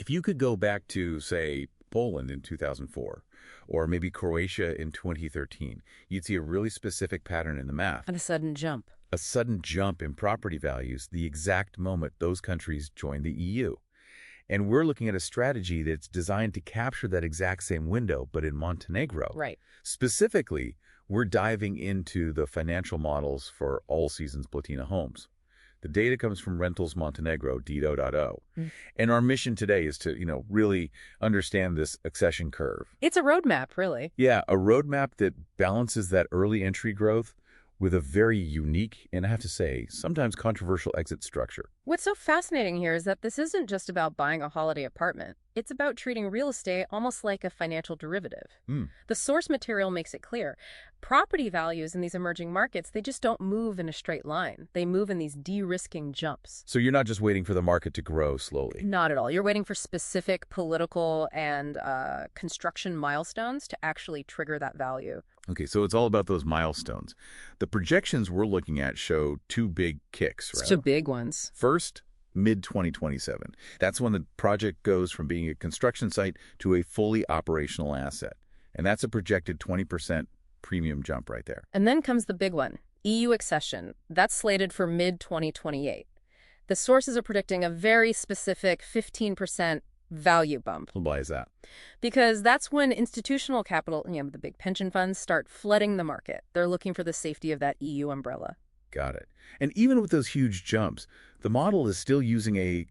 If you could go back to, say, Poland in 2004, or maybe Croatia in 2013, you'd see a really specific pattern in the math. And a sudden jump. A sudden jump in property values the exact moment those countries joined the EU. And we're looking at a strategy that's designed to capture that exact same window, but in Montenegro. Right. Specifically, we're diving into the financial models for All Seasons Blatina Homes. The data comes from Rentals Montenegro, d.o.o. And our mission today is to, really understand this accession curve. It's a roadmap, really. Yeah, a roadmap that balances that early entry growth with a very unique, and I have to say, sometimes controversial exit structure. What's so fascinating here is that this isn't just about buying a holiday apartment. It's about treating real estate almost like a financial derivative. The source material makes it clear. Property values in these emerging markets, they just don't move in a straight line. They move in these de-risking jumps. So you're not just waiting for the market to grow slowly. Not at all. You're waiting for specific political and construction milestones to actually trigger that value. Okay, so it's all about those milestones. The projections we're looking at show two big kicks, right? Two big ones. First, mid-2027. That's when the project goes from being a construction site to a fully operational asset. And that's a projected 20% premium jump right there. And then comes the big one, EU Accession. That's slated for mid-2028. The sources are predicting a very specific 15% value bump. Why is that? Because that's when institutional capital, the big pension funds, start flooding the market. They're looking for the safety of that EU umbrella. Got it. And even with those huge jumps, the model is still using a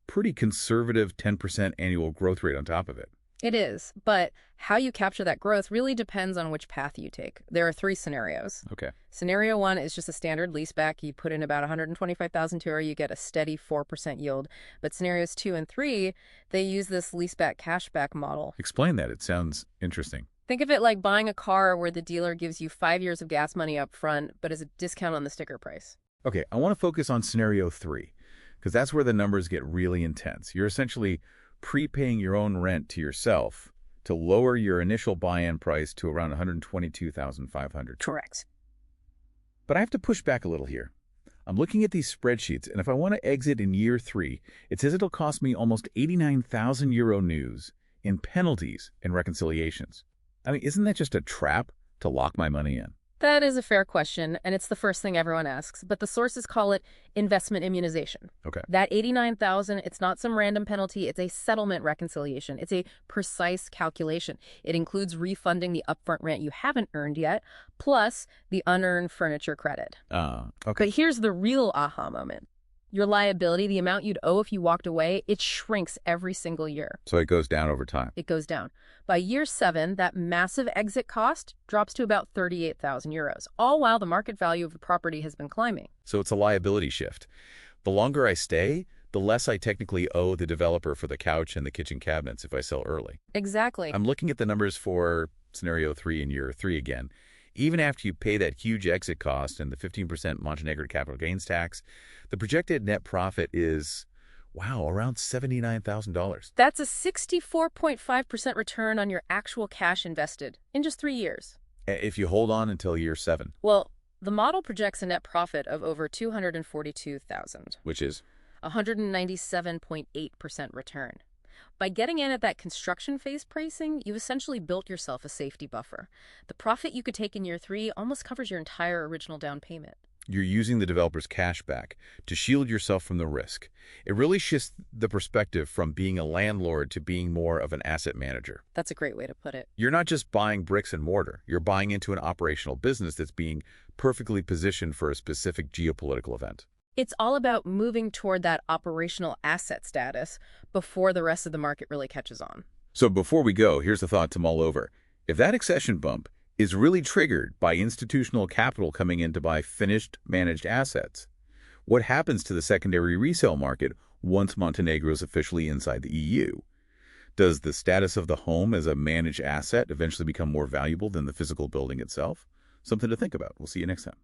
pretty conservative 10% annual growth rate on top of it. It is, but how you capture that growth really depends on which path you take. There are three scenarios. Okay. Scenario one is just a standard leaseback. You put in about $125,000 to her, you get a steady 4% yield. But scenarios 2 and 3, they use this Leaseback-Cashback model. Explain that. It sounds interesting. Think of it like buying a car where the dealer gives you 5 years of gas money up front, but as a discount on the sticker price. Okay, I want to focus on scenario 3, because that's where the numbers get really intense. You're essentially prepaying your own rent to yourself to lower your initial buy-in price to around $122,500. Correct. But I have to push back a little here. I'm looking at these spreadsheets, and if I want to exit in year 3, it says it'll cost me almost 89,000 euro news in penalties and reconciliations. I mean, isn't that just a trap to lock my money in? That is a fair question, and it's the first thing everyone asks, but the sources call it investment immunization. Okay. That $89,000, it's not some random penalty, it's a settlement reconciliation. It's a precise calculation. It includes refunding the upfront rent you haven't earned yet, plus the unearned furniture credit. Okay. But here's the real aha moment. Your liability, the amount you'd owe if you walked away, it shrinks every single year. So it goes down over time. It goes down. By year 7, that massive exit cost drops to about 38,000 euros, all while the market value of the property has been climbing. So it's a liability shift. The longer I stay, the less I technically owe the developer for the couch and the kitchen cabinets if I sell early. Exactly. I'm looking at the numbers for scenario 3 in year 3 again. Even after you pay that huge exit cost and the 15% Montenegrin capital gains tax, the projected net profit is, wow, around $79,000. That's a 64.5% return on your actual cash invested in just 3 years. If you hold on until year 7. Well, the model projects a net profit of over $242,000. Which is? 197.8% return. By getting in at that construction phase pricing, you've essentially built yourself a safety buffer. The profit you could take in year 3 almost covers your entire original down payment. You're using the developer's cash back to shield yourself from the risk. It really shifts the perspective from being a landlord to being more of an asset manager. That's a great way to put it. You're not just buying bricks and mortar. You're buying into an operational business that's being perfectly positioned for a specific geopolitical event. It's all about moving toward that operational asset status before the rest of the market really catches on. So before we go, here's a thought to mull over. If that accession bump is really triggered by institutional capital coming in to buy finished managed assets, what happens to the secondary resale market once Montenegro is officially inside the EU? Does the status of the home as a managed asset eventually become more valuable than the physical building itself? Something to think about. We'll see you next time.